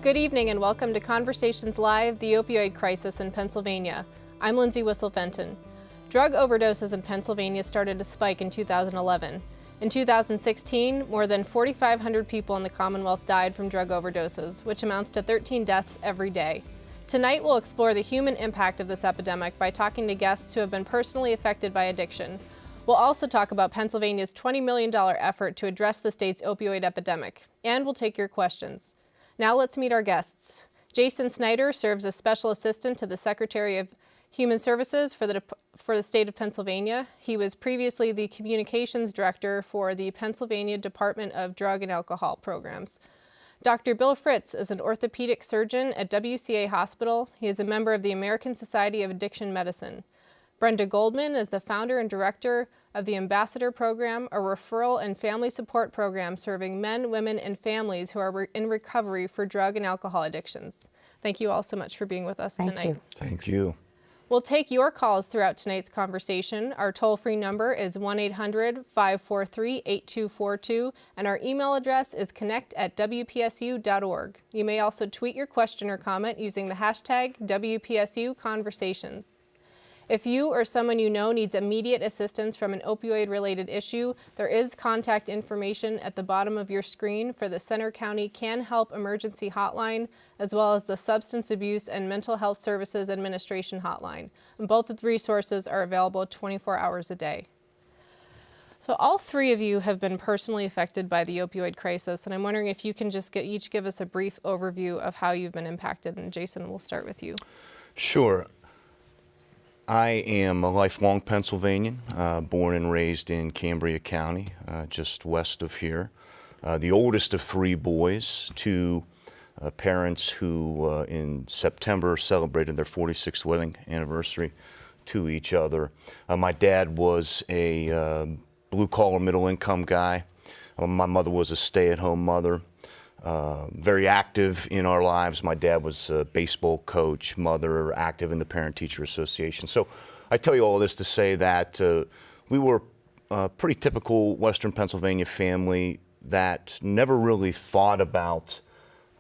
Good evening and welcome to Conversations Live, the opioid crisis in Pennsylvania. I'm Lindsay Whistle-Fenton. Drug overdoses in Pennsylvania started to spike in 2011. In 2016, more than 4,500 people in the Commonwealth died from drug overdoses, which amounts to 13 deaths every day. Tonight we'll explore the human impact of this epidemic by talking to guests who have been personally affected by addiction. We'll also talk about Pennsylvania's $20 million effort to address the state's opioid epidemic, and we'll take your questions. Now let's meet our guests. Jason Snyder serves as Special Assistant to the Secretary of Human Services for the state of Pennsylvania. He was previously the Communications Director for the Pennsylvania Department of Drug and Alcohol Programs. Dr. Bill Fritz is an orthopedic surgeon at WCA Hospital. He is a member of the American Society of Addiction Medicine. Brenda Goldman is the founder and director of the Ambassador Program, a referral and family support program serving men, women, and families who are in recovery for drug and alcohol addictions. Thank you all so much for being with us tonight. Thank you. We'll take your calls throughout tonight's conversation. Our toll-free number is 1-800-543-8242, and our email address is connect@wpsu.org. You may also tweet your question or comment using the hashtag WPSUConversations. If you or someone you know needs immediate assistance from an opioid-related issue, there is contact information at the bottom of your screen for the Center County Can Help Emergency Hotline, as well as the Substance Abuse and Mental Health Services Administration Hotline. And both of the resources are available 24 hours a day. So all three of you have been personally affected by the opioid crisis, and I'm wondering if you can just each give us a brief overview of how you've been impacted. And Jason, we'll start with you. Sure. I am a lifelong Pennsylvanian, born and raised in Cambria County, just west of here. The oldest of three boys, two parents who in September celebrated their 46th wedding anniversary to each other. My dad was a blue-collar, middle-income guy. My mother was a stay-at-home mother. Very active in our lives. My dad was a baseball coach, mother active in the Parent-Teacher Association. So I tell you all this to say that we were a pretty typical Western Pennsylvania family that never really thought about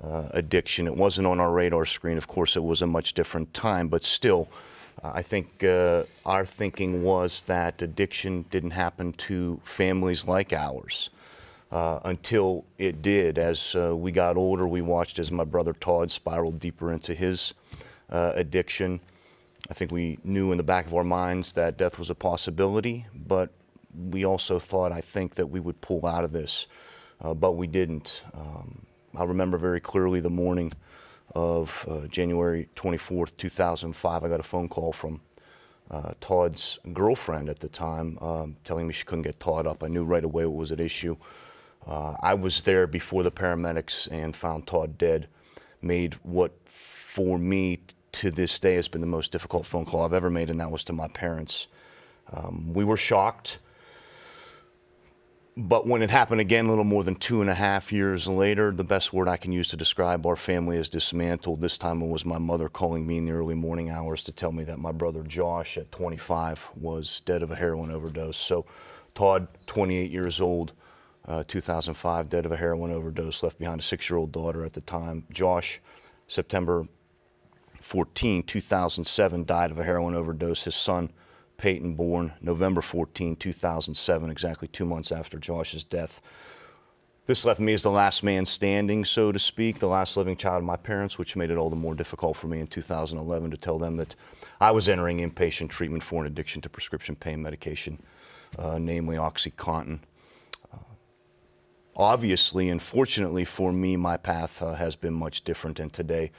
addiction. It wasn't on our radar screen. Of course, it was a much different time, but still, I think our thinking was that addiction didn't happen to families like ours. Until it did. As we got older, we watched as my brother Todd spiraled deeper into his addiction. I think we knew in the back of our minds that death was a possibility, but we also thought, I think, that we would pull out of this, but we didn't. I remember very clearly the morning of January 24th, 2005, I got a phone call from Todd's girlfriend at the time telling me she couldn't get Todd up. I knew right away what was at issue. I was there before the paramedics and found Todd dead. Made what for me to this day has been the most difficult phone call I've ever made, and that was to my parents. We were shocked, but when it happened again a little more than 2.5 years later, the best word I can use to describe our family is dismantled. This time it was my mother calling me in the early morning hours to tell me that my brother Josh at 25 was dead of a heroin overdose. So Todd, 28 years old, 2005, dead of a heroin overdose, left behind a 6-year-old daughter at the time. Josh, September 14, 2007, died of a heroin overdose. His son, Peyton, born November 14, 2007, exactly 2 months after Josh's death. This left me as the last man standing, so to speak, the last living child of my parents, which made it all the more difficult for me in 2011 to tell them that I was entering inpatient treatment for an addiction to prescription pain medication, namely OxyContin. Obviously, and fortunately for me, my path has been much different, and today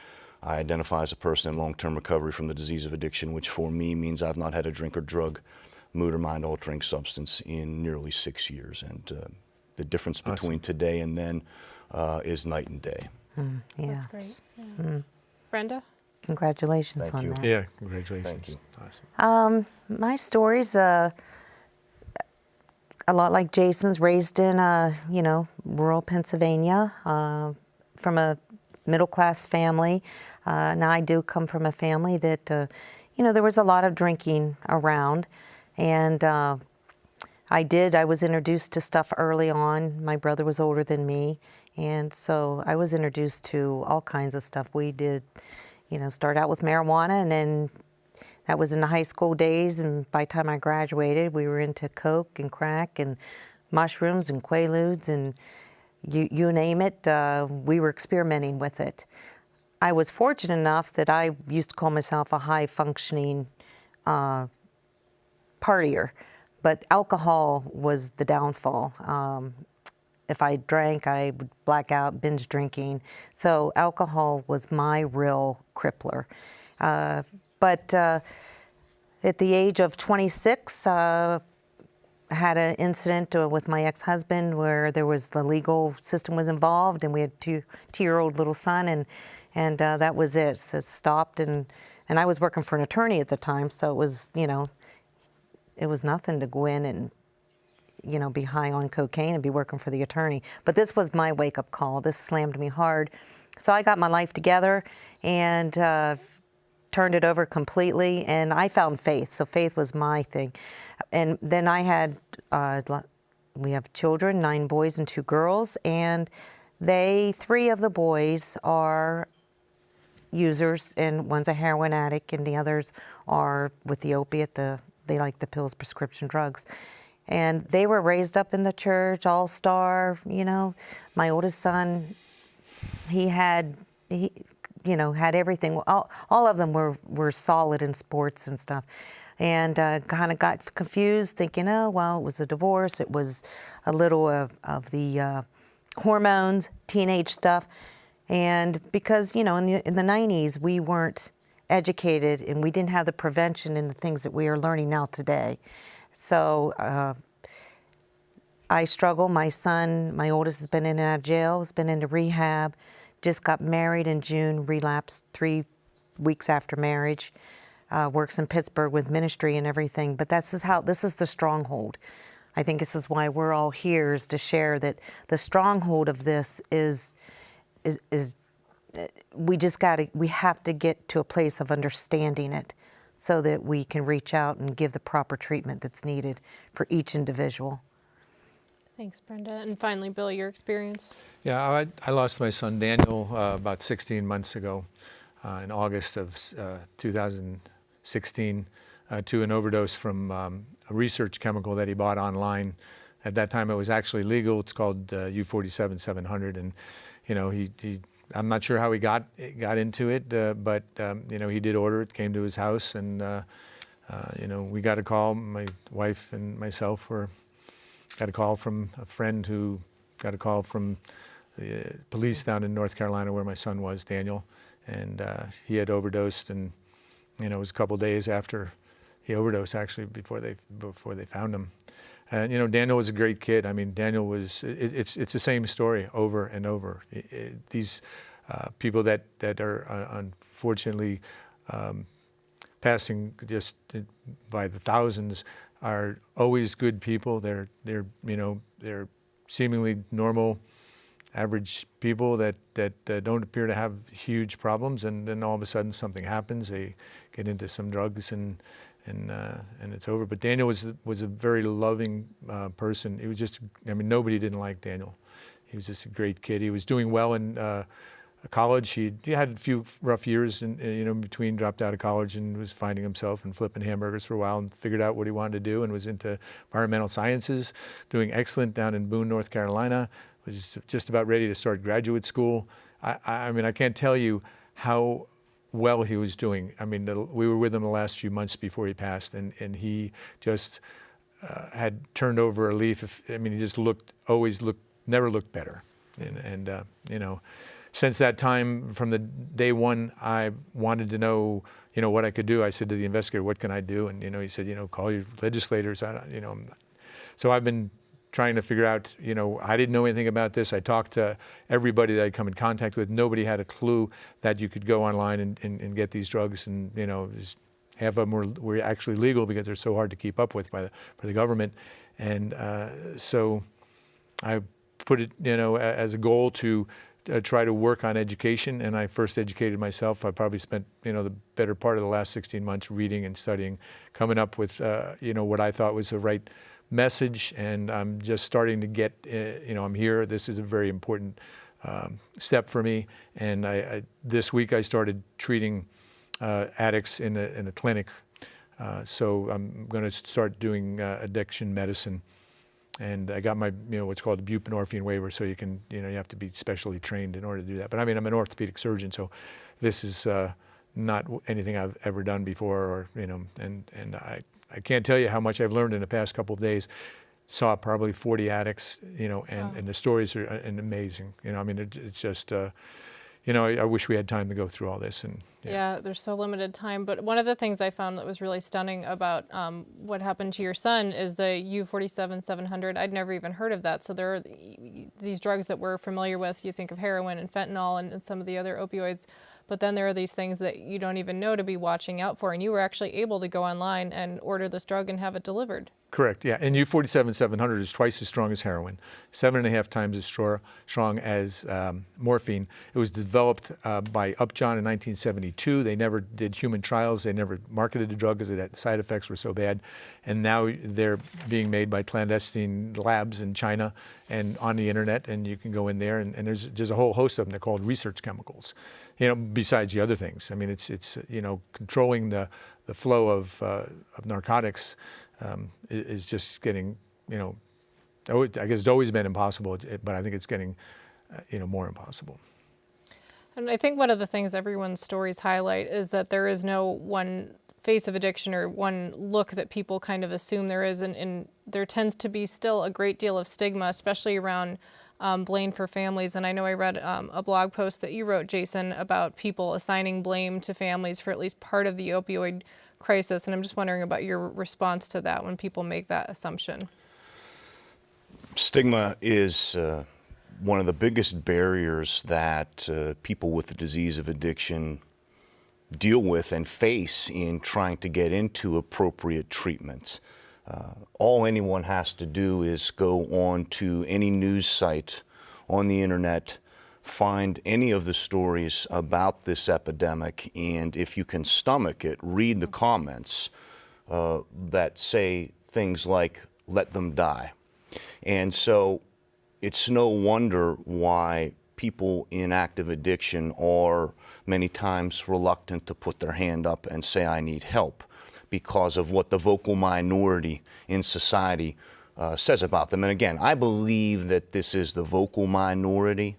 I identify as a person in long-term recovery from the disease of addiction, which for me means I've not had a drink or drug, mood or mind-altering substance in nearly 6 years. And the difference between today and then is night and day. Yeah. That's great. Yeah. Brenda? Congratulations Thank you. on that. Yeah, congratulations. Thank you. Awesome. My story's a lot like Jason's. Raised in, rural Pennsylvania, from a middle-class family. Now I do come from a family that, there was a lot of drinking around, and I did. I was introduced to stuff early on. My brother was older than me, and so I was introduced to all kinds of stuff. We did, start out with marijuana, and then that was in the high school days, and by the time I graduated, we were into coke and crack and mushrooms and quaaludes, and you name it, we were experimenting with it. I was fortunate enough that I used to call myself a high-functioning partier, but alcohol was the downfall. If I drank, I would black out, binge drinking. So alcohol was my real crippler. But at the age of 26, I had an incident with my ex-husband where there was the legal system was involved, and we had a two-year-old little son, and that was it. So it stopped, and I was working for an attorney at the time, so it was, it was nothing to go in and, be high on cocaine and be working for the attorney. But this was my wake-up call. This slammed me hard. So I got my life together and turned it over completely, and I found faith. So faith was my thing. And then I had, we have children, 9 boys and 2 girls, and 3 of the boys are users, and one's a heroin addict, and the others are with the opiate, they like the pills, prescription drugs. And they were raised up in the church, all-star, My oldest son, he had everything. All of them were solid in sports and stuff. And kind of got confused, thinking, oh, well, it was a divorce. It was a little of the hormones, teenage stuff. And because, in the 90s, we weren't educated and we didn't have the prevention and the things that we are learning now today. So I struggle. My son, my oldest, has been in and out of jail, has been into rehab, just got married in June, relapsed 3 weeks after marriage, works in Pittsburgh with ministry and everything. But this is the stronghold. I think this is why we're all here, is to share that the stronghold of this is we have to get to a place of understanding it so that we can reach out and give the proper treatment that's needed for each individual. Thanks, Brenda. And finally, Bill, your experience? Yeah, I lost my son Daniel about 16 months ago in August of 2016 to an overdose from a research chemical that he bought online. At that time, it was actually legal. It's called U-47-700, and I'm not sure how he got into it, but he did order it. Came to his house, and we got a call. My wife and myself got a call from a friend who got a call from the police down in North Carolina where my son was, Daniel, and he had overdosed, and it was a couple days after he overdosed, actually, before they found him. And Daniel was a great kid. I mean, Daniel was. It's the same story over and over. These people that are unfortunately passing just by the thousands are always good people. They're seemingly normal, average people that don't appear to have huge problems, and then all of a sudden something happens. They get into some drugs and it's over. But Daniel was a very loving person. He was just, nobody didn't like Daniel. He was just a great kid. He was doing well in college. He had a few rough years in between, dropped out of college and was finding himself and flipping hamburgers for a while, and figured out what he wanted to do, and was into environmental sciences, doing excellent down in Boone, North Carolina. Was just about ready to start graduate school. I can't tell you how well he was doing. We were with him the last few months before he passed, and he just had turned over a leaf. He just never looked better. And since that time, from the day one, I wanted to know, what I could do. I said to the investigator, "What can I do?" And he said, "Call your legislators." So I've been trying to figure out, I didn't know anything about this. I talked to everybody that I'd come in contact with. Nobody had a clue that you could go online and get these drugs, and just half of them were actually legal because they're so hard to keep up with for the government. And so I put it, as a goal to try to work on education, and I first educated myself. I probably spent, the better part of the last 16 months reading and studying, coming up with, what I thought was the right message, and I'm just starting to get, I'm here. This is a very important step for me. And this week I started treating addicts in a clinic. So I'm going to start doing addiction medicine. And I got my, what's called a buprenorphine waiver, so you can, you have to be specially trained in order to do that. But I mean, I'm an orthopedic surgeon, so this is not anything I've ever done before, or, and I can't tell you how much I've learned in the past couple of days. Saw probably 40 addicts, and the stories are amazing. I mean, it's just, I wish we had time to go through all this. And yeah, there's so limited time. But one of the things I found that was really stunning about what happened to your son is the U-47-700. I'd never even heard of that. So there are these drugs that we're familiar with. You think of heroin and fentanyl and some of the other opioids. But then there are these things that you don't even know to be watching out for. And you were actually able to go online and order this drug and have it delivered. Correct, yeah. And U-47-700 is twice as strong as heroin, 7.5 times as strong as morphine. It was developed by Upjohn in 1972. They never did human trials. They never marketed the drug because the side effects were so bad. And now they're being made by clandestine labs in China and on the internet. And you can go in there, and there's a whole host of them. They're called research chemicals, besides the other things. I mean, it's controlling the flow of narcotics. Is just getting, I guess it's always been impossible, but I think it's getting, more impossible. And I think one of the things everyone's stories highlight is that there is no one face of addiction or one look that people kind of assume there is, and there tends to be still a great deal of stigma, especially around blame for families. And I know I read a blog post that you wrote, Jason, about people assigning blame to families for at least part of the opioid crisis, and I'm just wondering about your response to that when people make that assumption. Stigma is one of the biggest barriers that people with the disease of addiction deal with and face in trying to get into appropriate treatment. All anyone has to do is go on to any news site on the internet, find any of the stories about this epidemic, and if you can stomach it, read the comments that say things like, "Let them die." And so it's no wonder why people in active addiction are many times reluctant to put their hand up and say, "I need help," because of what the vocal minority in society says about them. And again, I believe that this is the vocal minority.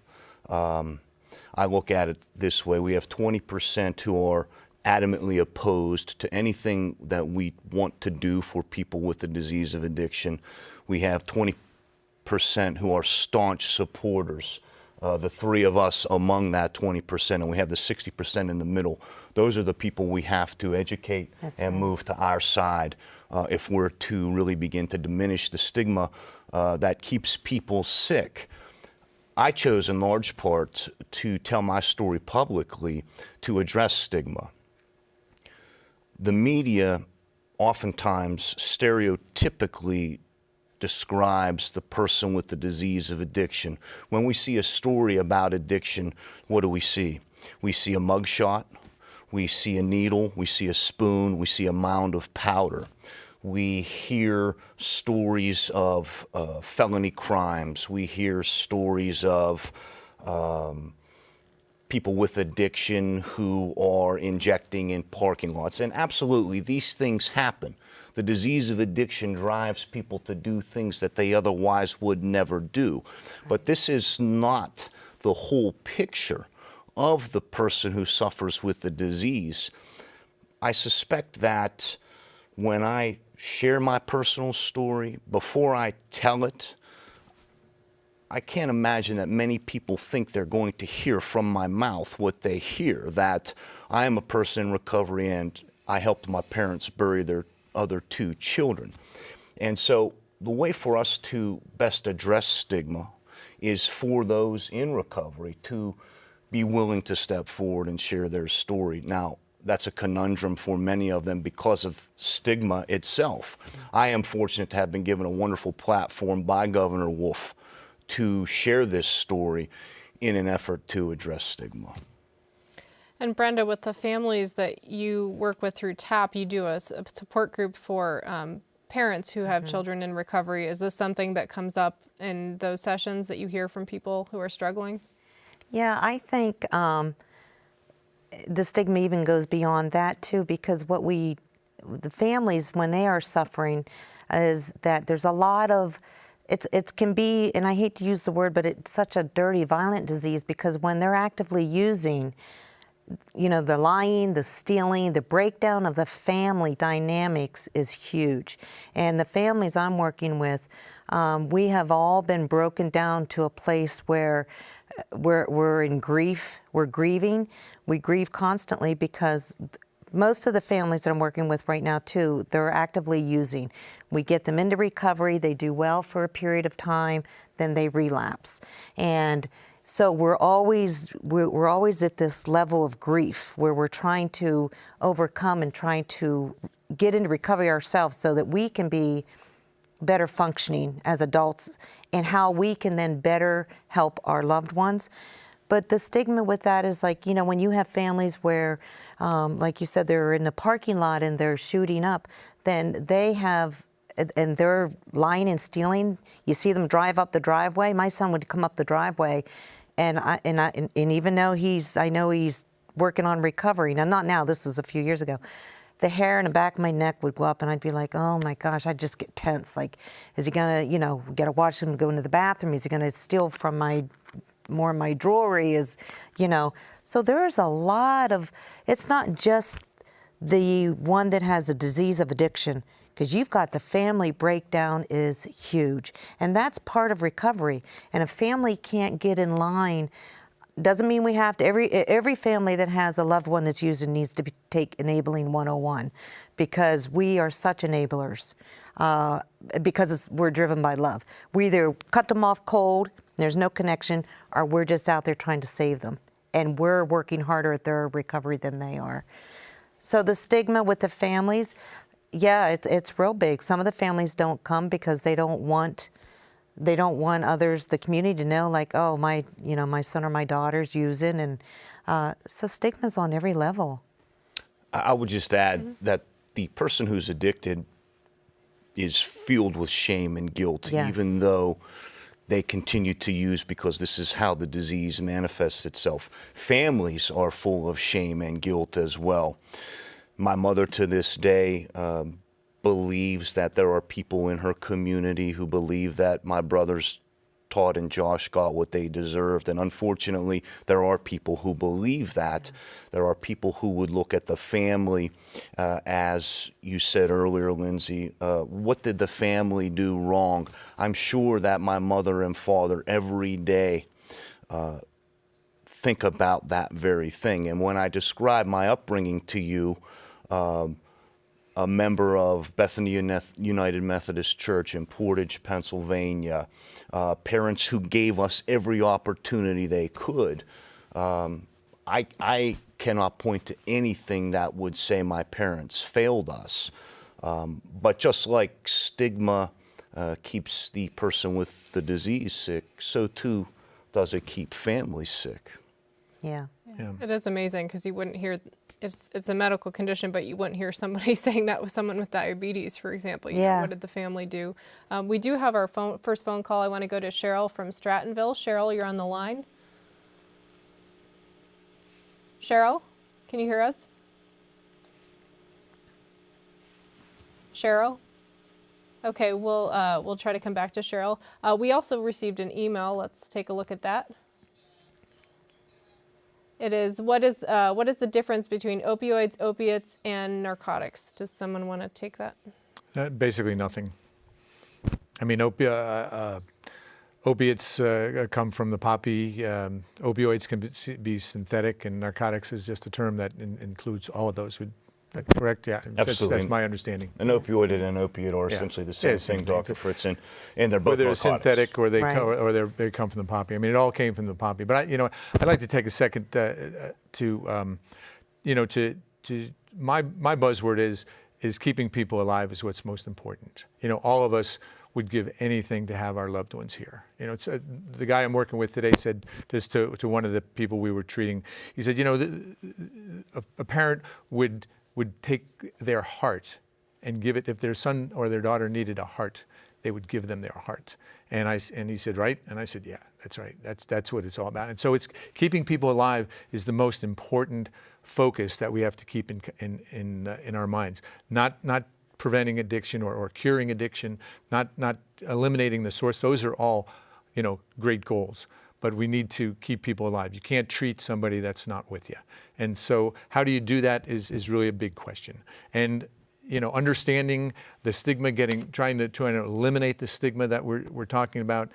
I look at it this way. We have 20% who are adamantly opposed to anything that we want to do for people with the disease of addiction. We have 20% who are staunch supporters. The three of us among that 20%, and we have the 60% in the middle. Those are the people we have to educate and move to our side if we're to really begin to diminish the stigma that keeps people sick. I chose in large part to tell my story publicly to address stigma. The media oftentimes stereotypically describes the person with the disease of addiction. When we see a story about addiction, what do we see? We see a mugshot, we see a needle, we see a spoon, we see a mound of powder. We hear stories of felony crimes. We hear stories of people with addiction who are injecting in parking lots. And absolutely, these things happen. The disease of addiction drives people to do things that they otherwise would never do. But this is not the whole picture of the person who suffers with the disease. I suspect that when I share my personal story, before I tell it, I can't imagine that many people think they're going to hear from my mouth what they hear, that I am a person in recovery and I helped my parents bury their other 2 children. And so the way for us to best address stigma is for those in recovery to be willing to step forward and share their story. Now, that's a conundrum for many of them because of stigma itself. I am fortunate to have been given a wonderful platform by Governor Wolf to share this story in an effort to address stigma. And Brenda, with the families that you work with through TAP, you do a support group for parents who have children in recovery. Is this something that comes up in those sessions that you hear from people who are struggling? Yeah, I think the stigma even goes beyond that too, because the families, when they are suffering, is that there's a lot of, it can be, and I hate to use the word, but it's such a dirty, violent disease, because when they're actively using, you know, the lying, the stealing, the breakdown of the family dynamics is huge. And the families I'm working with, we have all been broken down to a place where we're in grief, we're grieving. We grieve constantly because most of the families that I'm working with right now too, they're actively using. We get them into recovery, they do well for a period of time, then they relapse. And so we're always at this level of grief where we're trying to overcome and trying to get into recovery ourselves so that we can be better functioning as adults and how we can then better help our loved ones. But the stigma with that is, like, you know, when you have families where, like you said, they're in the parking lot and they're shooting up, then they have, and they're lying and stealing. You see them drive up the driveway. My son would come up the driveway, and even though I know he's working on recovery, now not now, this is a few years ago, the hair in the back of my neck would go up and I'd be like, oh my gosh, I'd just get tense. Like, is he gonna, you know, gotta watch him go into the bathroom? Is he gonna steal from more of my jewelry? Is, you know, so there's a lot of, it's not just the one that has a disease of addiction, because you've got the family breakdown is huge. And that's part of recovery. And a family can't get in line. Doesn't mean we have to, every family that has a loved one that's using needs to take Enabling 101, because we are such enablers, because we're driven by love. We either cut them off cold, there's no connection, or we're just out there trying to save them. And we're working harder at their recovery than they are. So the stigma with the families, yeah, it's real big. Some of the families don't come because they don't want others, the community, to know, like, oh, my son or my daughter's using, and so stigma's on every level. I would just add that the person who's addicted is filled with shame and guilt, Yes. even though they continue to use, because this is how the disease manifests itself. Families are full of shame and guilt as well. My mother, to this day, believes that there are people in her community who believe that my brothers Todd and Josh got what they deserved. And unfortunately, there are people who believe that. There are people who would look at the family, as you said earlier, Lindsay, what did the family do wrong? I'm sure that my mother and father every day think about that very thing. And when I describe my upbringing to you, a member of Bethany United Methodist Church in Portage, Pennsylvania, parents who gave us every opportunity they could. I cannot point to anything that would say my parents failed us. But just like stigma keeps the person with the disease sick, so too does it keep families sick. Yeah. Yeah. It is amazing because you wouldn't hear, it's a medical condition, but you wouldn't hear somebody saying that with someone with diabetes, for example. You know, what did the family do? We do have our first phone call. I want to go to Cheryl from Strattonville. Cheryl, you're on the line. Cheryl, can you hear us? Cheryl? Okay, we'll try to come back to Cheryl. We also received an email. Let's take a look at that. It is, what is the difference between opioids, opiates, and narcotics? Does someone want to take that? Basically nothing. I mean, opiates come from the poppy. Opioids can be synthetic, and narcotics is just a term that includes all of those. Correct? Yeah, Absolutely. That's my understanding. An opioid and an opiate are essentially the same thing, Dr. Fritz, and they're both Whether narcotics. synthetic or they Right. they come from the poppy. I mean, it all came from the poppy. But I'd like to take a second to my buzzword is keeping people alive is what's most important. All of us would give anything to have our loved ones here. It's the guy I'm working with today said this to one of the people we were treating. He said, a parent would take their heart and give it. If their son or their daughter needed a heart, they would give them their heart. And he said, right? And I said, yeah, that's right. That's what it's all about. And so it's keeping people alive is the most important focus that we have to keep in our minds. Not preventing addiction or curing addiction, not eliminating the source. Those are all, great goals. But we need to keep people alive. You can't treat somebody that's not with you. And so how do you do that is really a big question. And understanding the stigma, trying to eliminate the stigma that we're talking about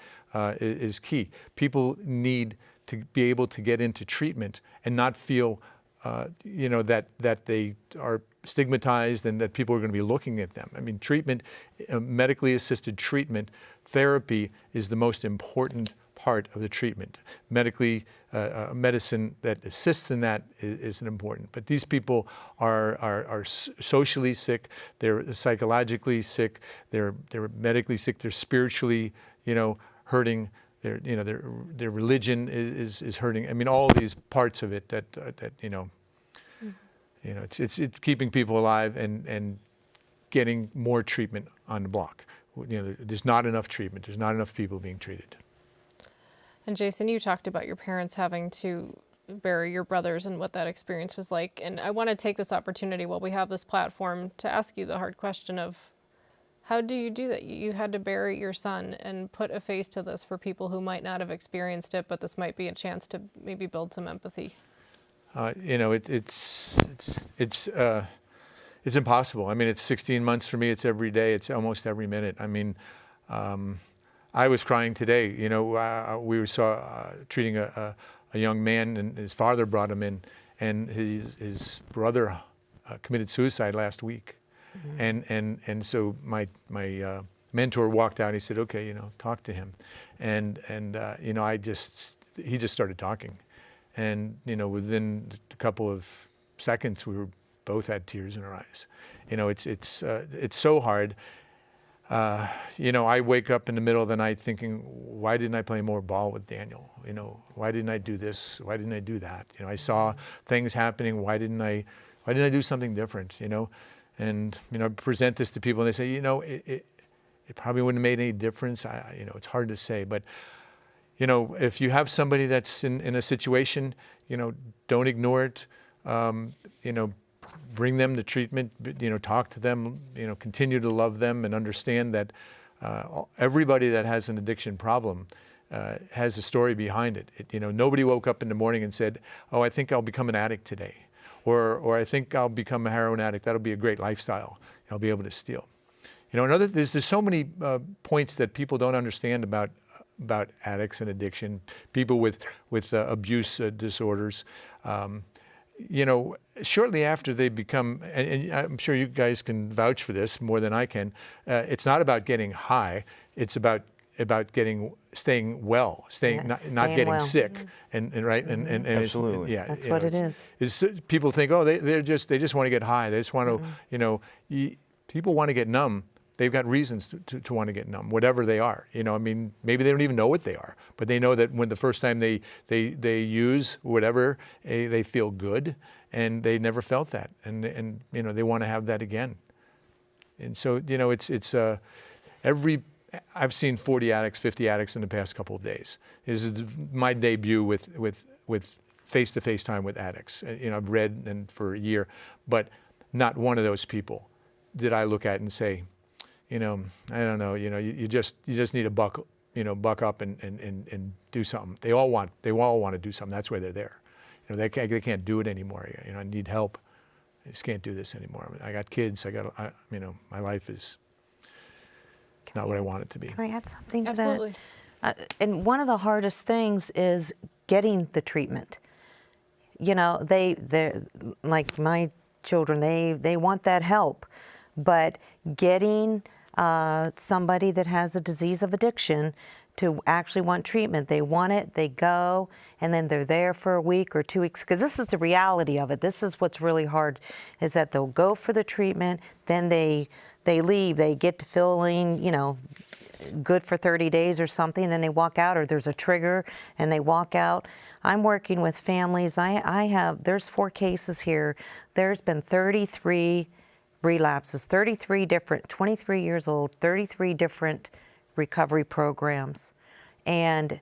is key. People need to be able to get into treatment and not feel, that they are stigmatized and that people are going to be looking at them. I mean, treatment, medically assisted treatment, therapy is the most important part of the treatment. Medicine that assists in that is important. But these people are socially sick, they're psychologically sick, they're medically sick, they're spiritually, hurting. Their religion is hurting. I mean, all these parts of it that it's keeping people alive and getting more treatment on the block. There's not enough treatment. There's not enough people being treated. And Jason, you talked about your parents having to bury your brothers and what that experience was like. And I want to take this opportunity while we have this platform to ask you the hard question of, how do you do that? You had to bury your son and put a face to this for people who might not have experienced it, but this might be a chance to maybe build some empathy. It's impossible. I mean, it's 16 months for me. It's every day. It's almost every minute. I mean, I was crying today. We saw treating a young man, and his father brought him in, and his brother committed suicide last week. Mm-hmm. And so my mentor walked out. And he said, "Okay, talk to him," and he just started talking, and within a couple of seconds we both had tears in our eyes. It's so hard. I wake up in the middle of the night thinking, why didn't I play more ball with Daniel? Why didn't I do this? Why didn't I do that? I saw things happening. Why didn't I do something different? And I present this to people and they say, it probably wouldn't have made any difference. It's hard to say, but if you have somebody that's in a situation, don't ignore it. Bring them to treatment, talk to them, continue to love them and understand that everybody that has an addiction problem has a story behind it. Nobody woke up in the morning and said, "Oh, I think I'll become an addict today," or "I think I'll become a heroin addict. That'll be a great lifestyle. I'll be able to steal." There's so many points that people don't understand about addicts and addiction, people with abuse disorders. Shortly after they become, and I'm sure you guys can vouch for this more than I can, it's not about getting high, it's about staying well, not getting well. Sick, mm-hmm. and right, and absolutely, that's what it is. People think, oh, they just want to get high, they just want to, people want to get numb. They've got reasons to want to get numb, whatever they are. Maybe they don't even know what they are, but they know that when the first time they use whatever, they feel good, and they never felt that, and they want to have that again. And so I've seen 40 addicts, 50 addicts in the past couple of days. This is my debut with face-to-face time with addicts. I've read and for a year, but not one of those people did I look at and say, I don't know, you just need to buck up and do something. They all want to do something. That's why they're there. They can't do it anymore. I need help. I just can't do this anymore. I got kids. My life is not what I want it to be. Can I add something to Absolutely. that? And one of the hardest things is getting the treatment. They're like my children. They want that help, but getting somebody that has a disease of addiction to actually want treatment. They want it, they go, and then they're there for a week or 2 weeks. Because this is the reality of it. This is what's really hard, is that they'll go for the treatment, then they leave, they get to feeling, good for 30 days or something, then they walk out, or there's a trigger and they walk out. I'm working with families. There's 4 cases here. There's been 33 relapses, 33 different, 23 years old, 33 different recovery programs. And,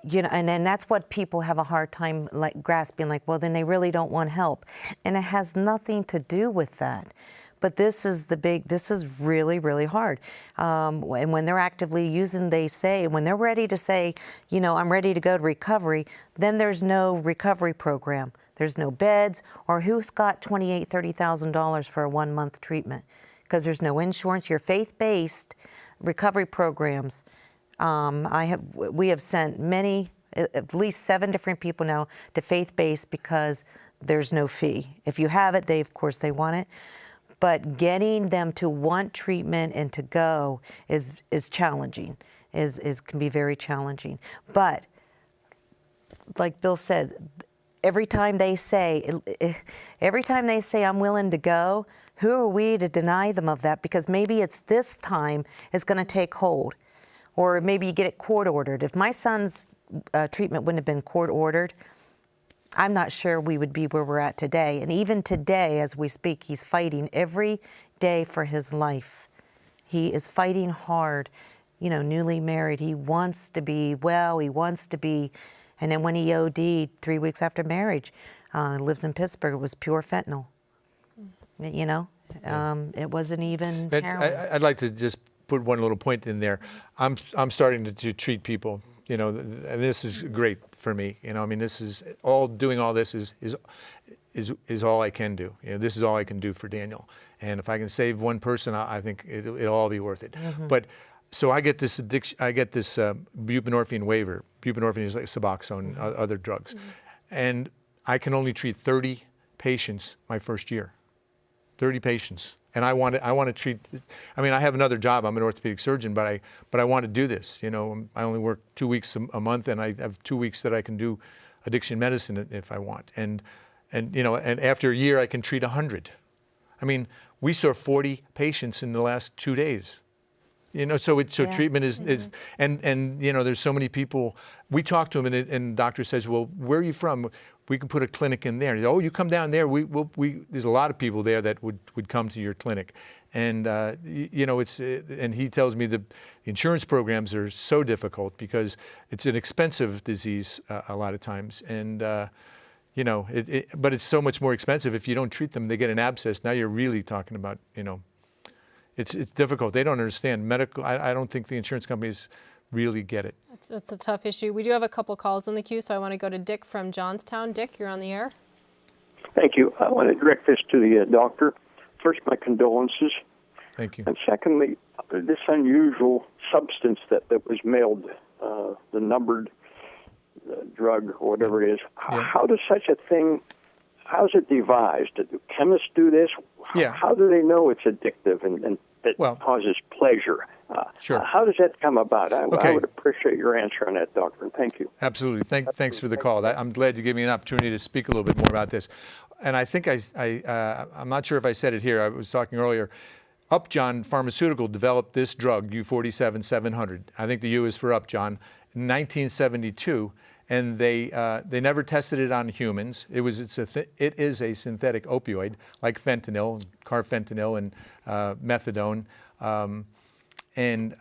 you know, and then that's what people have a hard time like grasping, like, well, then they really don't want help. And it has nothing to do with that. But this is this is really, really hard. And when they're actively using, they say, when they're ready to say, you know, I'm ready to go to recovery, then there's no recovery program. There's no beds, or who's got $28,000, $30,000 for a 1-month treatment? Because there's no insurance. Your faith-based recovery programs. We have sent many, at least 7 different people now to faith-based because there's no fee. If you have it, of course they want it. But getting them to want treatment and to go is challenging, can be very challenging. But like Bill said, every time they say I'm willing to go, who are we to deny them of that? Because maybe it's this time it's going to take hold, or maybe you get it court ordered. If my son's treatment wouldn't have been court ordered, I'm not sure we would be where we're at today. And even today, as we speak, he's fighting every day for his life. He is fighting hard, you know, newly married. He wants to be well, he wants to be, and then when he OD'd 3 weeks after marriage, lives in Pittsburgh, it was pure fentanyl. You know, it wasn't even heroin. I'd like to just put one little point in there. I'm starting to treat people. You know, and this is great for me. You know, I mean, this is doing all this is all I can do. You know, this is all I can do for Daniel. And if I can save one person, I think it'll all be worth it. Mm-hmm. But so I get this buprenorphine waiver. Buprenorphine is like Suboxone, other drugs, and I can only treat 30 patients my first year. 30 patients. And I want to treat. I mean, I have another job. I'm an orthopedic surgeon, but I want to do this. You know, I only work 2 weeks a month, and I have 2 weeks that I can do addiction medicine if I want. And you know, and after a year, I can treat 100. I mean, we saw 40 patients in the last 2 days. You know, so treatment is and you know, there's so many people. We talk to them, and the doctor says, well, where are you from? We can put a clinic in there. Oh, you come down there. There's a lot of people there that would come to your clinic, and you know, and he tells me the insurance programs are so difficult because it's an expensive disease a lot of times, and you know, but it's so much more expensive if you don't treat them. They get an abscess. Now you're really talking about, you know, it's difficult. They don't understand medical. I don't think the insurance companies really get it. It's a tough issue. We do have a couple calls in the queue, so I want to go to Dick from Johnstown. Dick, you're on the air. Thank you. I want to direct this to the doctor. First, my condolences. Thank you. And secondly, this unusual substance that was mailed, the numbered drug or whatever it is, how does such a thing, how is it devised? Do chemists do this? How do they know it's addictive and that causes pleasure? Sure. How does that come about? I would appreciate your answer on that, Doctor, and thank you. Absolutely. Thanks for the call. I'm glad you gave me an opportunity to speak a little bit more about this. And I think I'm not sure if I said it here. I was talking earlier. Upjohn Pharmaceutical developed this drug, U47-700. I think the U is for Upjohn, in 1972. And they never tested it on humans. It is a synthetic opioid like fentanyl, carfentanil, and methadone. And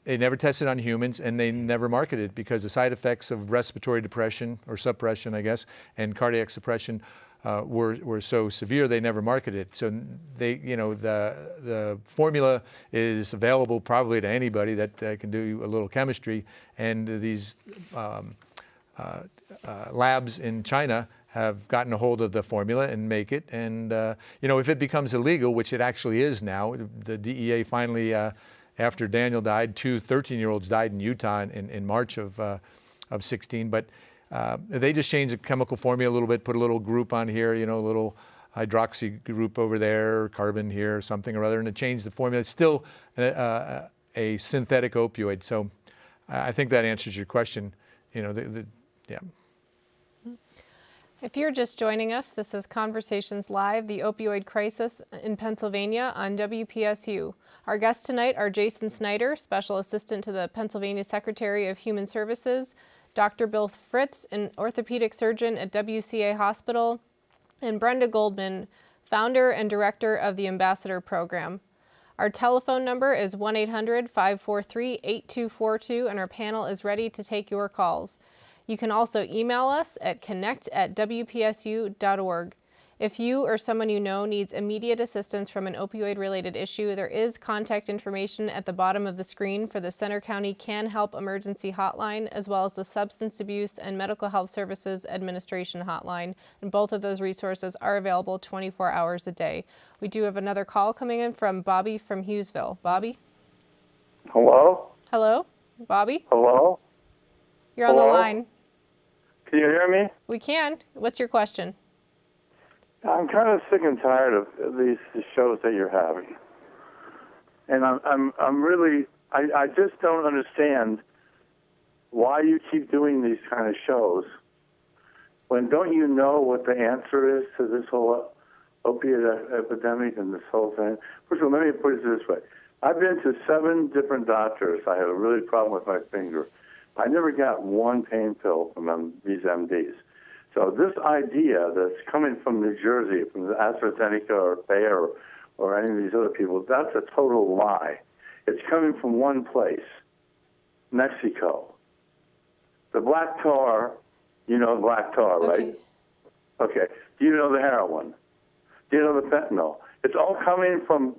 they never tested on humans, and they never marketed it because the side effects of respiratory depression or suppression, I guess, and cardiac suppression were so severe they never marketed it. So they, you know, the formula is available probably to anybody that can do a little chemistry, and these labs in China have gotten a hold of the formula and make it. And you know, if it becomes illegal, which it actually is now, the DEA finally. After Daniel died, 2 13-year-olds died in Utah in March of 16. But they just changed the chemical formula a little bit, put a little group on here, you know, a little hydroxy group over there, carbon here, something or other, and it changed the formula. It's still a synthetic opioid. So I think that answers your question. You know, yeah. If you're just joining us, this is Conversations Live, the opioid crisis in Pennsylvania on WPSU. Our guests tonight are Jason Snyder, Special Assistant to the Pennsylvania Secretary of Human Services, Dr. Bill Fritz, an orthopedic surgeon at WCA Hospital, and Brenda Goldman, founder and director of the Ambassador Program. Our telephone number is 1-800-543-8242, and our panel is ready to take your calls. You can also email us at connect@wpsu.org. If you or someone you know needs immediate assistance from an opioid-related issue, there is contact information at the bottom of the screen for the Center County Can Help Emergency Hotline, as well as the Substance Abuse and Medical Health Services Administration Hotline. And both of those resources are available 24 hours a day. We do have another call coming in from Bobby from Hughesville. Bobby? Hello? Hello? Bobby? Hello? You're on the line. Can you hear me? We can. What's your question? I'm kind of sick and tired of these shows that you're having, and I'm really I just don't understand why you keep doing these kind of shows. When don't you know what the answer is to this whole opiate epidemic and this whole thing? First of all, let me put it this way: I've been to 7 different doctors. I had a really problem with my finger. I never got one pain pill from these MDs. So this idea that's coming from New Jersey, from the AstraZeneca or Bayer or any of these other people, that's a total lie. It's coming from one place, Mexico. The black tar, you know black tar, right? Okay. Do you know the heroin? Do you know the fentanyl? It's all coming from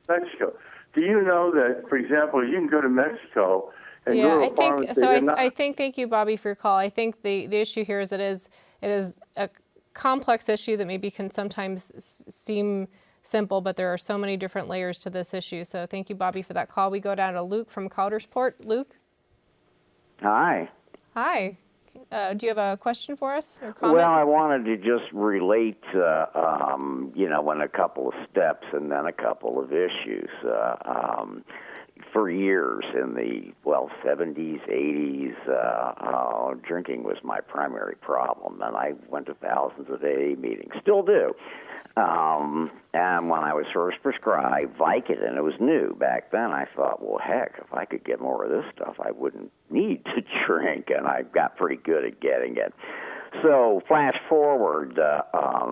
Mexico. Do you know that, for example, you can go to Mexico and go to a pharmacy. I think, thank you, Bobby, for your call. I think the issue here is it is a complex issue that maybe can sometimes seem simple, but there are so many different layers to this issue. So thank you, Bobby, for that call. We go down to Luke from Coudersport. Luke? Hi. Hi. Do you have a question for us or comment? Well, I wanted to just relate, in a couple of steps and then a couple of issues. For years in the 70s, 80s, drinking was my primary problem, and I went to thousands of AA meetings, still do. And when I was first prescribed Vicodin, it was new back then. I thought, well, heck, if I could get more of this stuff, I wouldn't need to drink, and I got pretty good at getting it. So flash forward,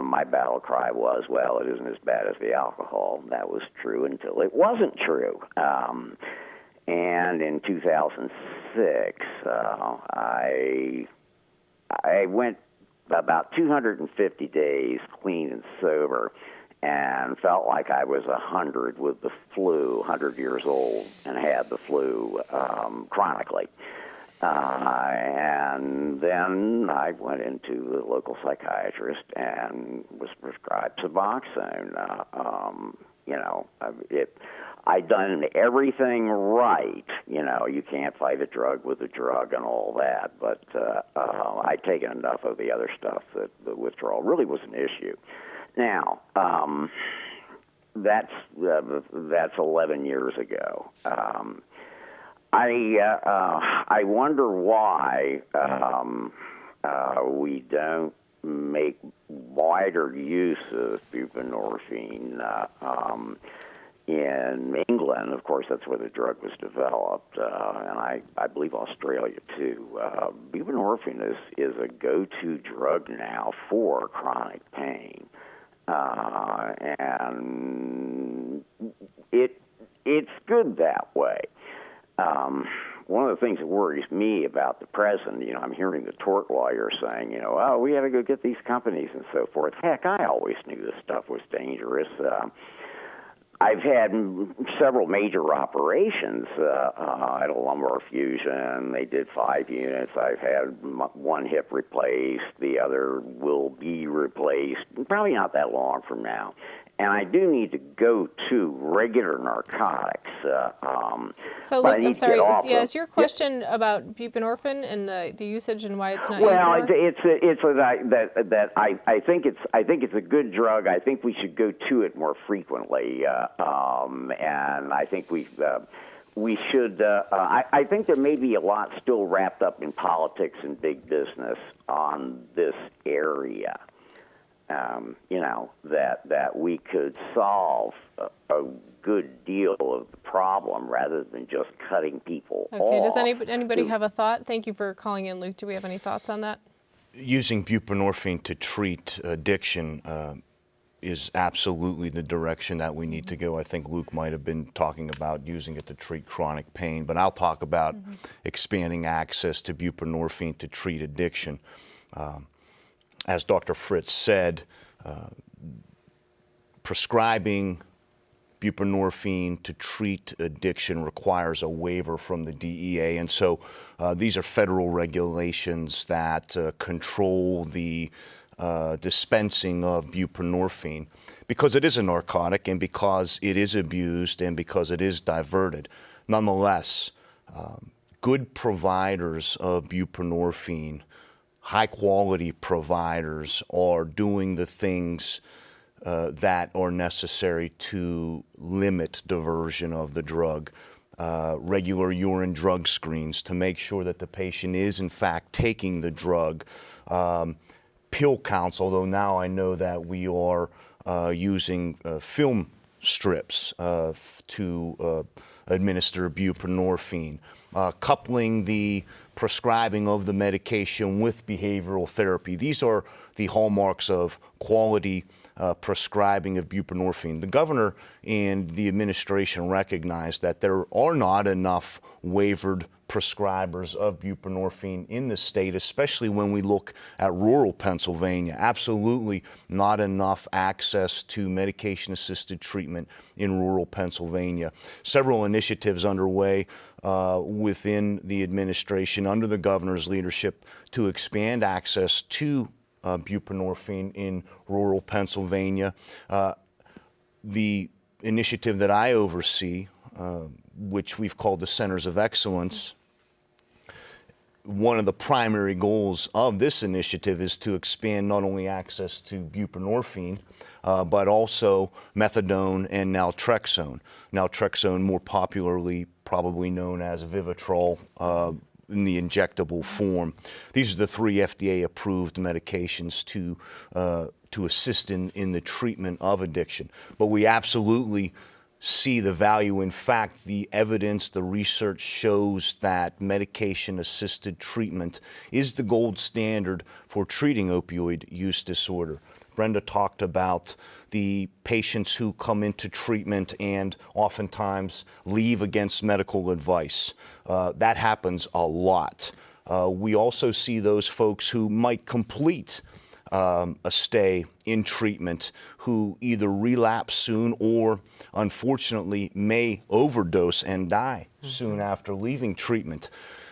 my battle cry was, well, it isn't as bad as the alcohol. That was true until it wasn't true. And in 2006, I went about 250 days clean and sober and felt like I was 100 with the flu, 100 years old, and had the flu chronically. And then I went into the local psychiatrist and was prescribed Suboxone. I'd done everything right. You can't fight a drug with a drug and all that, but I'd taken enough of the other stuff that the withdrawal really was an issue. Now, that's 11 years ago. I wonder why we don't make wider use of buprenorphine. In England, of course, that's where the drug was developed, and I believe Australia too. Buprenorphine is a go-to drug now for chronic pain, and it's good that way. One of the things that worries me about the present, I'm hearing the tort lawyer saying, oh, we got to go get these companies and so forth. Heck, I always knew this stuff was dangerous. I've had several major operations. I had a lumbar fusion. They did 5 units. I've had one hip replaced. The other will be replaced, probably not that long from now. And I do need to go to regular narcotics. So, Luke, I'm sorry. Is your question about buprenorphine and the usage and why it's not used more? I think it's a good drug. I think we should go to it more frequently, and I think we should. I think there may be a lot still wrapped up in politics and big business on this area. That we could solve a good deal of the problem rather than just cutting people off. Okay, does anybody have a thought? Thank you for calling in, Luke. Do we have any thoughts on that? Using buprenorphine to treat addiction is absolutely the direction that we need to go. I think Luke might have been talking about using it to treat chronic pain, but I'll talk about expanding access to buprenorphine to treat addiction. As Dr. Fritz said, prescribing buprenorphine to treat addiction requires a waiver from the DEA, and so these are federal regulations that control the dispensing of buprenorphine because it is a narcotic and because it is abused and because it is diverted. Nonetheless, good providers of buprenorphine, high-quality providers, are doing the things that are necessary to limit diversion of the drug. Regular urine drug screens to make sure that the patient is in fact taking the drug. Pill counts, although now I know that we are using film strips to administer buprenorphine. Coupling the prescribing of the medication with behavioral therapy. These are the hallmarks of quality prescribing of buprenorphine. The governor and the administration recognize that there are not enough waivered prescribers of buprenorphine in the state, especially when we look at rural Pennsylvania. Absolutely not enough access to medication-assisted treatment in rural Pennsylvania. Several initiatives underway within the administration under the governor's leadership to expand access to buprenorphine in rural Pennsylvania. The initiative that I oversee, which we've called the Centers of Excellence, one of the primary goals of this initiative is to expand not only access to buprenorphine, but also methadone and naltrexone. Naltrexone, more popularly probably known as Vivitrol, in the injectable form. These are the 3 FDA-approved medications to assist in the treatment of addiction. But we absolutely see the value. In fact, the evidence, the research shows that medication-assisted treatment is the gold standard for treating opioid use disorder. Brenda talked about the patients who come into treatment and oftentimes leave against medical advice. That happens a lot. We also see those folks who might complete a stay in treatment who either relapse soon or, unfortunately, may overdose and die soon after leaving treatment.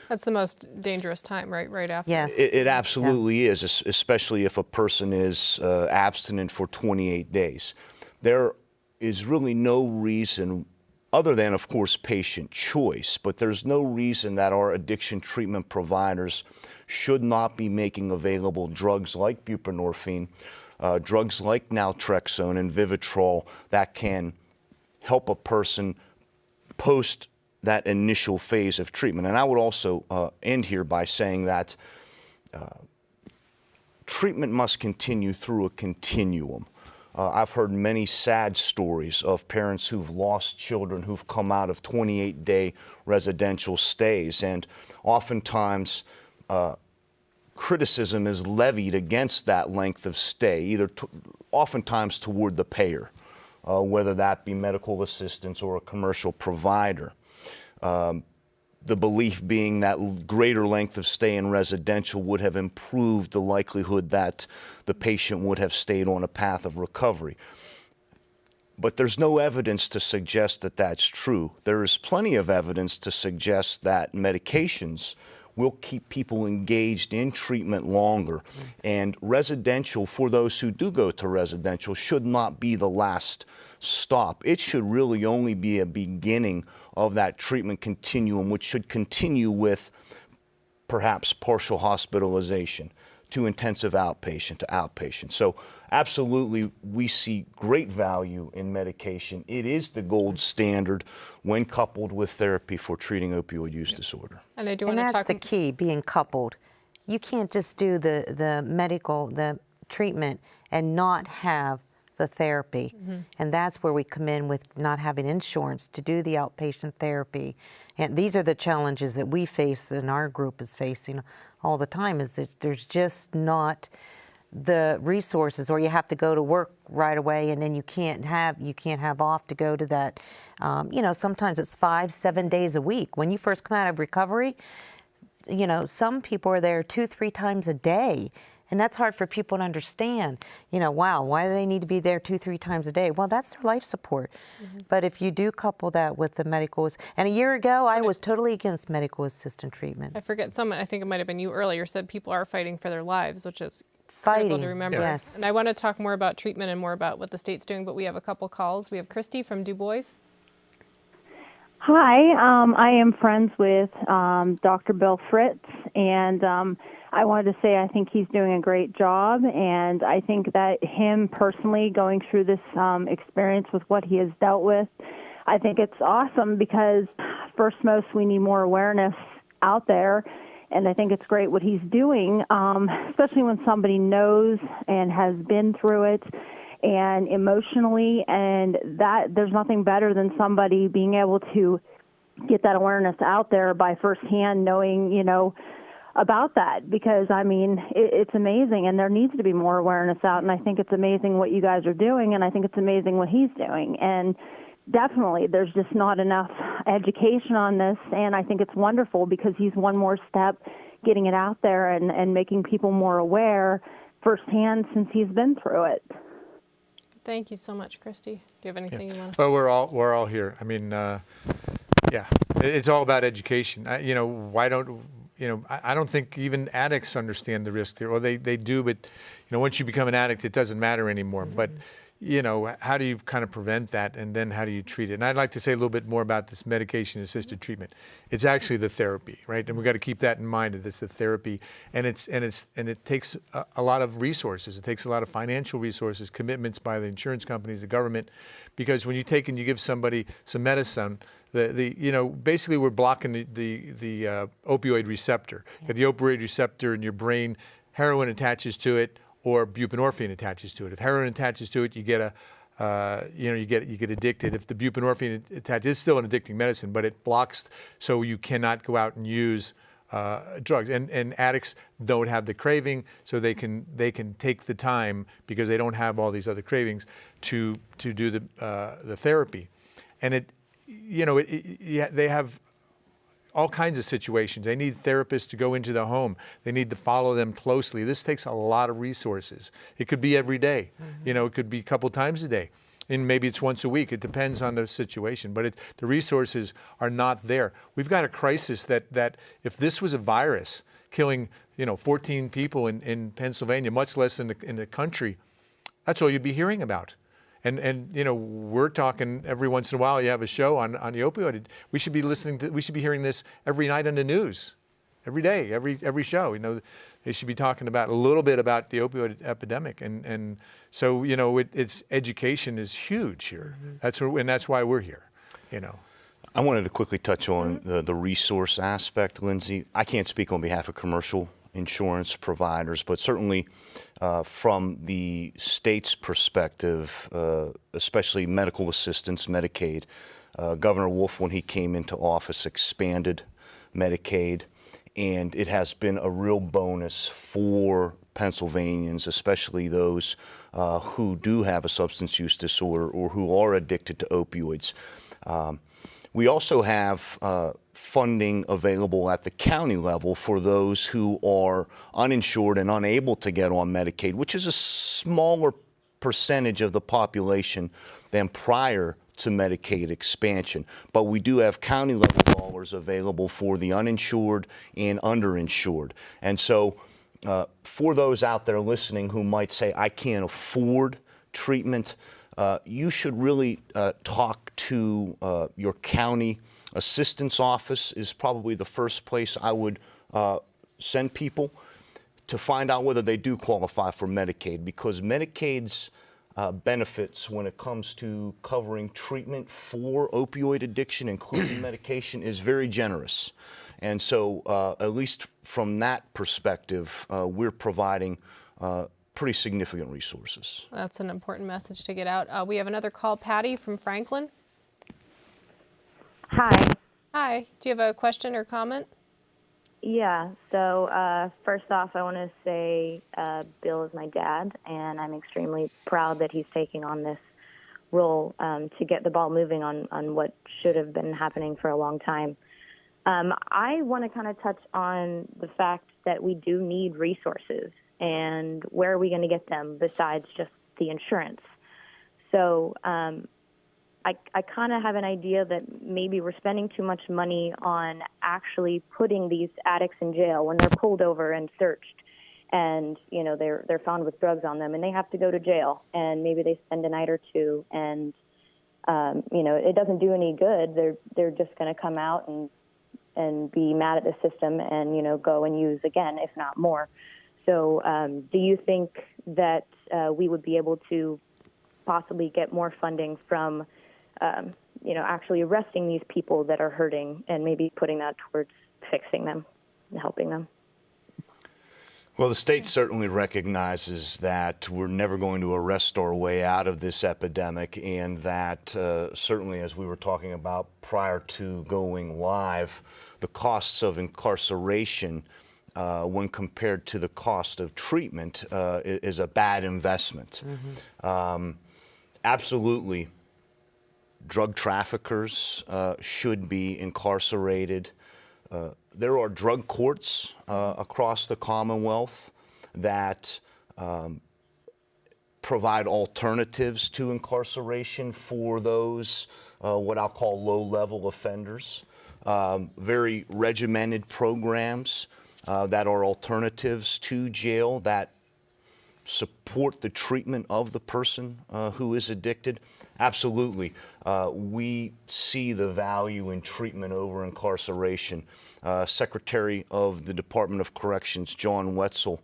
That's the most dangerous time, right? Right after. Yes. It absolutely is, especially if a person is abstinent for 28 days. There is really no reason, other than, of course, patient choice, but there's no reason that our addiction treatment providers should not be making available drugs like buprenorphine, drugs like naltrexone and Vivitrol that can help a person post that initial phase of treatment. And I would also end here by saying that treatment must continue through a continuum. I've heard many sad stories of parents who've lost children who've come out of 28-day residential stays, and oftentimes criticism is levied against that length of stay, oftentimes toward the payer, whether that be medical assistance or a commercial provider. The belief being that greater length of stay in residential would have improved the likelihood that the patient would have stayed on a path of recovery. But there's no evidence to suggest that that's true. There is plenty of evidence to suggest that medications will keep people engaged in treatment longer. And residential, for those who do go to residential, should not be the last stop. It should really only be a beginning of that treatment continuum, which should continue with perhaps partial hospitalization to intensive outpatient to outpatient. So absolutely, we see great value in medication. It is the gold standard when coupled with therapy for treating opioid use disorder. And I do want to And talk. that's the key, being coupled. You can't just do the treatment and not have the therapy. And that's where we come in with not having insurance to do the outpatient therapy. And these are the challenges that we face and our group is facing all the time, is that there's just not the resources, or you have to go to work right away, and then you can't have off to go to that. You know, sometimes it's 5-7 days a week. When you first come out of recovery, you know, some people are there 2-3 times a day. And that's hard for people to understand. You know, wow, why do they need to be there 2-3 times a day? Well, that's their life support. But if you do couple that with the medicals, and a year ago, I was totally against medical assistant treatment. I forget, someone, I think it might have been you earlier, said people are fighting for their lives, which is Fighting, critical to remember. yes. And I want to talk more about treatment and more about what the state's doing, but we have a couple calls. We have Christy from Du Bois. Hi, I am friends with Dr. Bill Fritz, and I wanted to say I think he's doing a great job, and I think that him personally going through this experience with what he has dealt with, I think it's awesome because first most we need more awareness out there, and I think it's great what he's doing, especially when somebody knows and has been through it and emotionally, and that there's nothing better than somebody being able to get that awareness out there by firsthand knowing, you know, about that, because I mean, it's amazing, and there needs to be more awareness out, and I think it's amazing what you guys are doing, and I think it's amazing what he's doing, and definitely there's just not enough education on this, and I think it's wonderful because he's one more step getting it out there and making people more aware firsthand since he's been through it. Thank you so much, Christy. Do you have anything you want to? Well, we're all here. I mean, yeah, it's all about education. You know, why don't you know? I don't think even addicts understand the risk there. Well, they do, but you know, once you become an addict, it doesn't matter anymore. But you know, how do you kind of prevent that, and then how do you treat it? And I'd like to say a little bit more about this medication-assisted treatment. It's actually the therapy, right? And we've got to keep that in mind, that it's the therapy, and it takes a lot of resources. It takes a lot of financial resources, commitments by the insurance companies, the government, because when you take and you give somebody some medicine, you know, basically we're blocking the opioid receptor. You have the opioid receptor in your brain, heroin attaches to it, or buprenorphine attaches to it. If heroin attaches to it, you get you get addicted. If the buprenorphine attaches, it's still an addicting medicine, but it blocks, so you cannot go out and use drugs. And addicts don't have the craving, so they can take the time, because they don't have all these other cravings, to do the therapy. And they have all kinds of situations. They need therapists to go into the home. They need to follow them closely. This takes a lot of resources. It could be every day. You know, it could be a couple times a day. And maybe it's once a week. It depends on the situation. But the resources are not there. We've got a crisis that if this was a virus killing, you know, 14 people in Pennsylvania, much less in the country, that's all you'd be hearing about. And you know, we're talking every once in a while. You have a show on the opioid. We should be hearing this every night on the news, every day, every show. You know, they should be talking about a little bit about the opioid epidemic. And so, you know, it's education is huge here. That's why we're here. You know. I wanted to quickly touch on the resource aspect, Lindsay. I can't speak on behalf of commercial insurance providers, but certainly from the state's perspective, especially medical assistance, Medicaid, Governor Wolf, when he came into office, expanded Medicaid, and it has been a real bonus for Pennsylvanians, especially those who do have a substance use disorder or who are addicted to opioids. We also have funding available at the county level for those who are uninsured and unable to get on Medicaid, which is a smaller percentage of the population than prior to Medicaid expansion. But we do have county level dollars available for the uninsured and underinsured. And so for those out there listening who might say, I can't afford treatment, you should really talk to your county assistance office is probably the first place I would send people to find out whether they do qualify for Medicaid, because Medicaid's benefits when it comes to covering treatment for opioid addiction, including medication, is very generous. And so at least from that perspective, we're providing pretty significant resources. That's an important message to get out. We have another call, Patty from Franklin. Hi. Hi. Do you have a question or comment? Yeah, so first off, I want to say Bill is my dad, and I'm extremely proud that he's taking on this role to get the ball moving on what should have been happening for a long time. I want to kind of touch on the fact that we do need resources, and where are we going to get them besides just the insurance? So I kind of have an idea that maybe we're spending too much money on actually putting these addicts in jail when they're pulled over and searched, and they're found with drugs on them, and they have to go to jail, and maybe they spend a night or two, and it doesn't do any good. They're just going to come out and be mad at the system and go and use again, if not more. So do you think that we would be able to possibly get more funding from actually arresting these people that are hurting and maybe putting that towards fixing them and helping them? Well, the state certainly recognizes that we're never going to arrest our way out of this epidemic, and that certainly, as we were talking about prior to going live, the costs of incarceration when compared to the cost of treatment is a bad investment. Absolutely, drug traffickers should be incarcerated. There are drug courts across the Commonwealth that provide alternatives to incarceration for those what I'll call low-level offenders. Very regimented programs that are alternatives to jail that support the treatment of the person who is addicted. Absolutely. We see the value in treatment over incarceration. Secretary of the Department of Corrections, John Wetzel,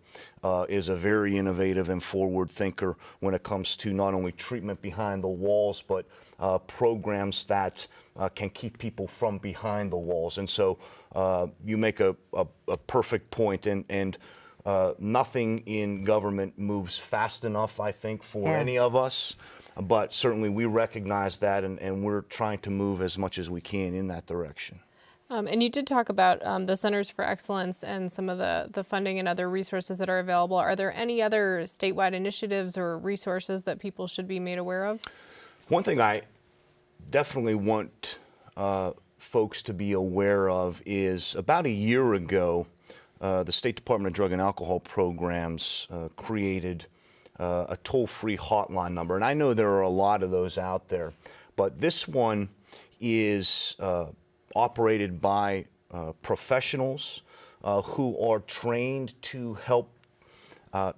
is a very innovative and forward thinker when it comes to not only treatment behind the walls, but programs that can keep people from behind the walls. And so you make a perfect point, and nothing in government moves fast enough, I think, for any of us. But certainly we recognize that, and we're trying to move as much as we can in that direction. And you did talk about the Centers for Excellence and some of the funding and other resources that are available. Are there any other statewide initiatives or resources that people should be made aware of? One thing I Definitely want folks to be aware of is about a year ago, the State Department of Drug and Alcohol Programs created a toll-free hotline number. And I know there are a lot of those out there, but this one is operated by professionals who are trained to help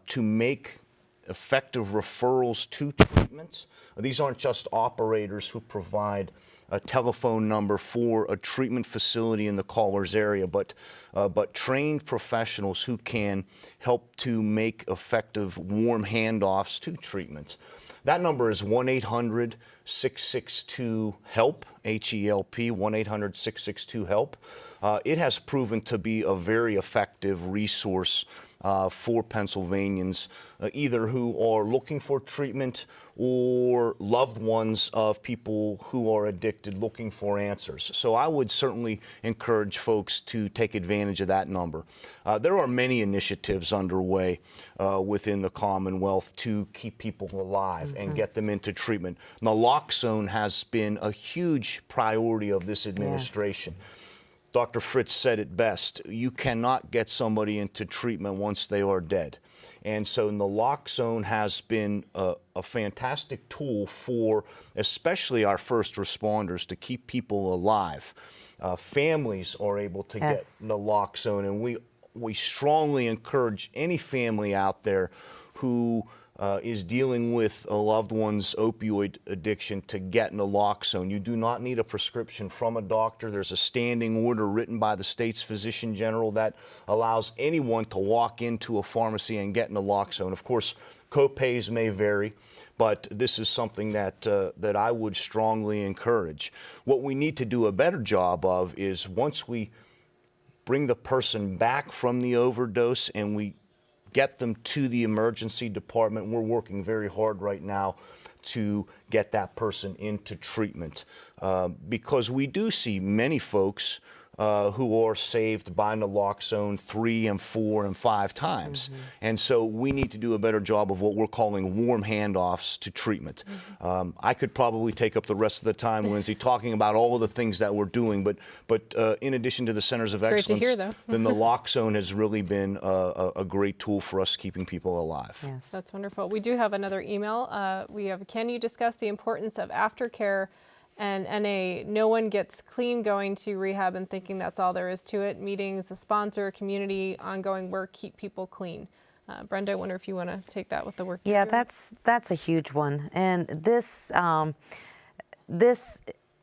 to make effective referrals to treatments. These aren't just operators who provide a telephone number for a treatment facility in the caller's area, but trained professionals who can help to make effective warm handoffs to treatments. That number is 1-800-662-HELP, H-E-L-P, 1-800-662-HELP. It has proven to be a very effective resource for Pennsylvanians, either who are looking for treatment or loved ones of people who are addicted looking for answers. So I would certainly encourage folks to take advantage of that number. There are many initiatives underway within the Commonwealth to keep people alive and get them into treatment. Naloxone has been a huge priority of this administration. Yes. Dr. Fritz said it best: you cannot get somebody into treatment once they are dead. And so naloxone has been a fantastic tool for especially our first responders to keep people alive. Families are able to get naloxone, and we strongly encourage any family out there who is dealing with a loved one's opioid addiction to get naloxone. You do not need a prescription from a doctor. There's a standing order written by the state's physician general that allows anyone to walk into a pharmacy and get naloxone. Of course, co-pays may vary, but this is something that I would strongly encourage. What we need to do a better job of is, once we bring the person back from the overdose and we get them to the emergency department, we're working very hard right now to get that person into treatment, because we do see many folks who are saved by naloxone 3 and 4 and 5 times. And so we need to do a better job of what we're calling warm handoffs to treatment. I could probably take up the rest of the time, Lindsay, talking about all of the things that we're doing, but in addition to the Centers of Excellence, great to hear, though. the naloxone has really been a great tool for us keeping people alive. Yes. That's wonderful. We do have another email. We have, can you discuss the importance of aftercare and NA? No one gets clean going to rehab and thinking that's all there is to it. Meetings, a sponsor, community, ongoing work, keep people clean. Brenda, I wonder if you want to take that with the work. Yeah, that's a huge one. And this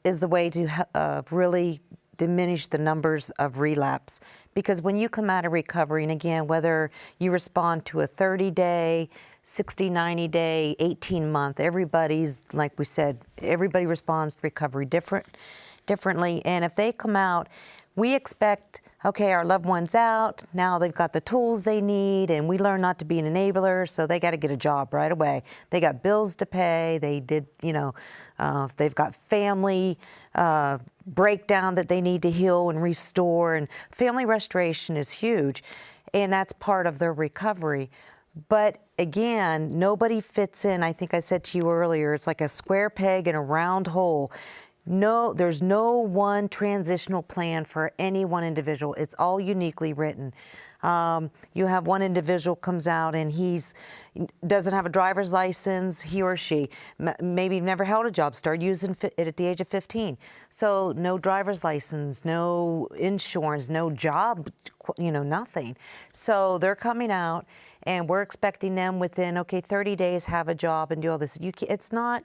is the way to really diminish the numbers of relapse. Because when you come out of recovery, and again, whether you respond to a 30-day, 60, 90-day, 18-month, everybody's, like we said, everybody responds to recovery differently. And if they come out, we expect, okay, our loved one's out, now they've got the tools they need, and we learn not to be an enabler, so they got to get a job right away. They got bills to pay, they did, they've got family breakdown that they need to heal and restore, and family restoration is huge, and that's part of their recovery. But again, nobody fits in. I think I said to you earlier, it's like a square peg in a round hole. No, there's no one transitional plan for any one individual. It's all uniquely written. You have one individual comes out and doesn't have a driver's license, he or she maybe never held a job, started using it at the age of 15. So no driver's license, no insurance, no job, nothing. So they're coming out and we're expecting them within, 30 days have a job and do all this. It's not.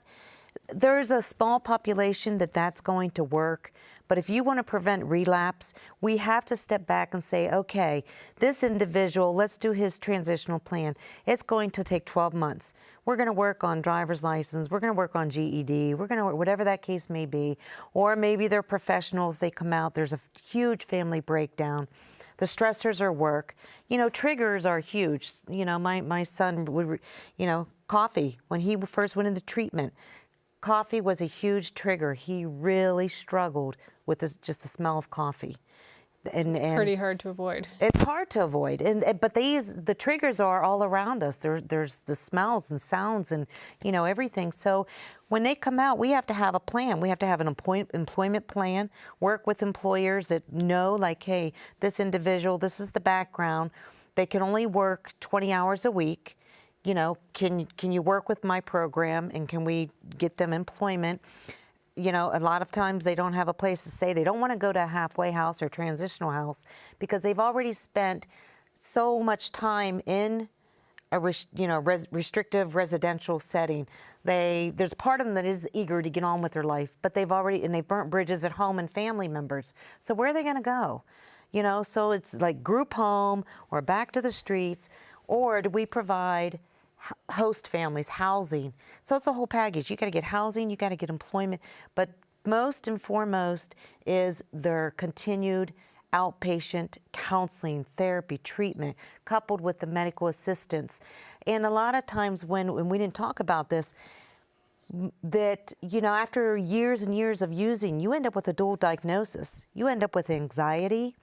There's a small population that's going to work, but if you want to prevent relapse, we have to step back and say, okay, this individual, let's do his transitional plan. It's going to take 12 months. We're going to work on driver's license. We're going to work on GED. We're going to work, whatever that case may be. Or maybe they're professionals. They come out. There's a huge family breakdown. The stressors are work. Triggers are huge. My son would, coffee, when he first went into treatment, coffee was a huge trigger. He really struggled with just the smell of coffee. It's pretty hard to avoid. It's hard to avoid, but the triggers are all around us. There's the smells and sounds and everything. So when they come out, we have to have a plan. We have to have an employment plan. Work with employers that know, like, hey, this individual, this is the background. They can only work 20 hours a week. Can you work with my program and can we get them employment? A lot of times they don't have a place to stay. They don't want to go to a halfway house or transitional house because they've already spent so much time in a restrictive residential setting. There's part of them that is eager to get on with their life, but they've burnt bridges at home and family members. So where are they going to go? So it's like group home or back to the streets, or do we provide host families, housing? So it's a whole package. You got to get housing, you got to get employment, but most and foremost is their continued outpatient counseling, therapy, treatment, coupled with the medical assistance. And a lot of times when we didn't talk about this, that, after years and years of using, you end up with a dual diagnosis. You end up with anxiety,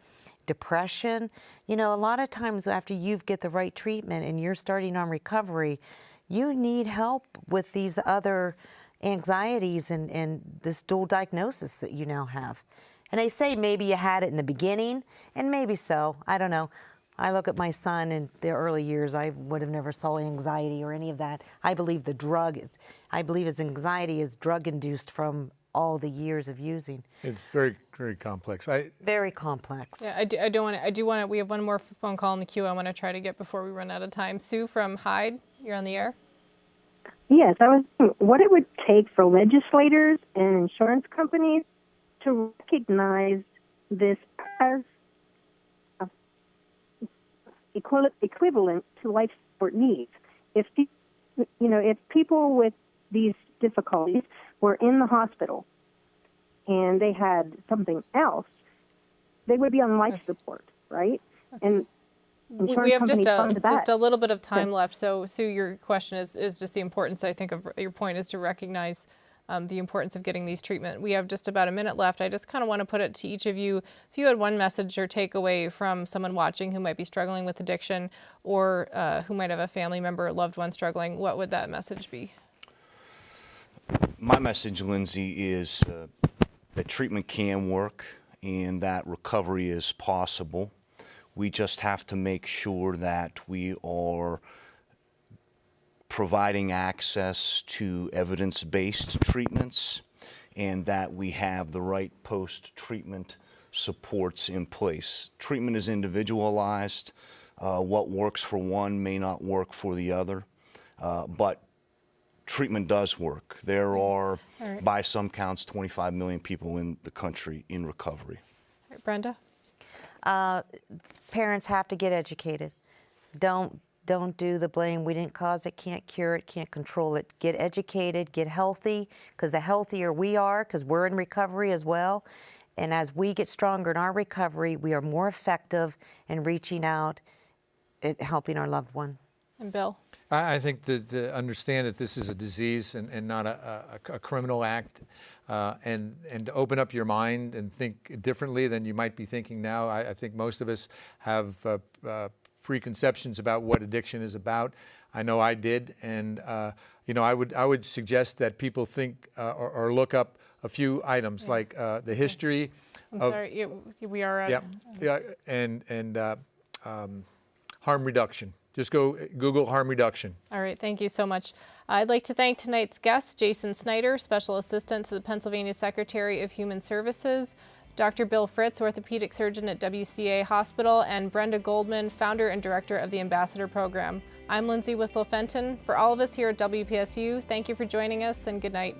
depression. A lot of times after you get the right treatment and you're starting on recovery, you need help with these other anxieties and this dual diagnosis that you now have. And they say maybe you had it in the beginning, and maybe so. I don't know. I look at my son in the early years, I would have never saw anxiety or any of that. I believe his anxiety is drug-induced from all the years of using. It's very, very complex. Very complex. Yeah, I do want to, we have one more phone call in the queue I want to try to get before we run out of time. Sue from Hyde, you're on the air. Yes, I was thinking what it would take for legislators and insurance companies to recognize this as equivalent to life support needs. If people with these difficulties were in the hospital and they had something else, they would be on life support, right? And we have just a little bit of time left. So, Sue, your question is just the importance, I think, of your point is to recognize the importance of getting these treatment. We have just about a minute left. I just kind of want to put it to each of you. If you had one message or takeaway from someone watching who might be struggling with addiction or who might have a family member or loved one struggling, what would that message be? My message, Lindsay, is that treatment can work and that recovery is possible. We just have to make sure that we are providing access to evidence-based treatments and that we have the right post-treatment supports in place. Treatment is individualized. What works for one may not work for the other, but treatment does work. There are, by some counts, 25 million people in the country in recovery. All right, Brenda? Parents have to get educated. Don't do the blame, we didn't cause it, can't cure it, can't control it. Get educated, get healthy, because the healthier we are, because we're in recovery as well, and as we get stronger in our recovery, we are more effective in reaching out and helping our loved one. And Bill? I think that to understand that this is a disease and not a criminal act, and to open up your mind and think differently than you might be thinking now. I think most of us have preconceptions about what addiction is about. I know I did, and you know, I would suggest that people think or look up a few items like the history. We are. And harm reduction. Just go Google harm reduction. All right, thank you so much. I'd like to thank tonight's guest, Jason Snyder, Special Assistant to the Pennsylvania Secretary of Human Services, Dr. Bill Fritz, Orthopedic Surgeon at WCA Hospital, and Brenda Goldman, Founder and Director of the Ambassador Program. I'm Lindsay Whistle-Fenton. For all of us here at WPSU, thank you for joining us and good night.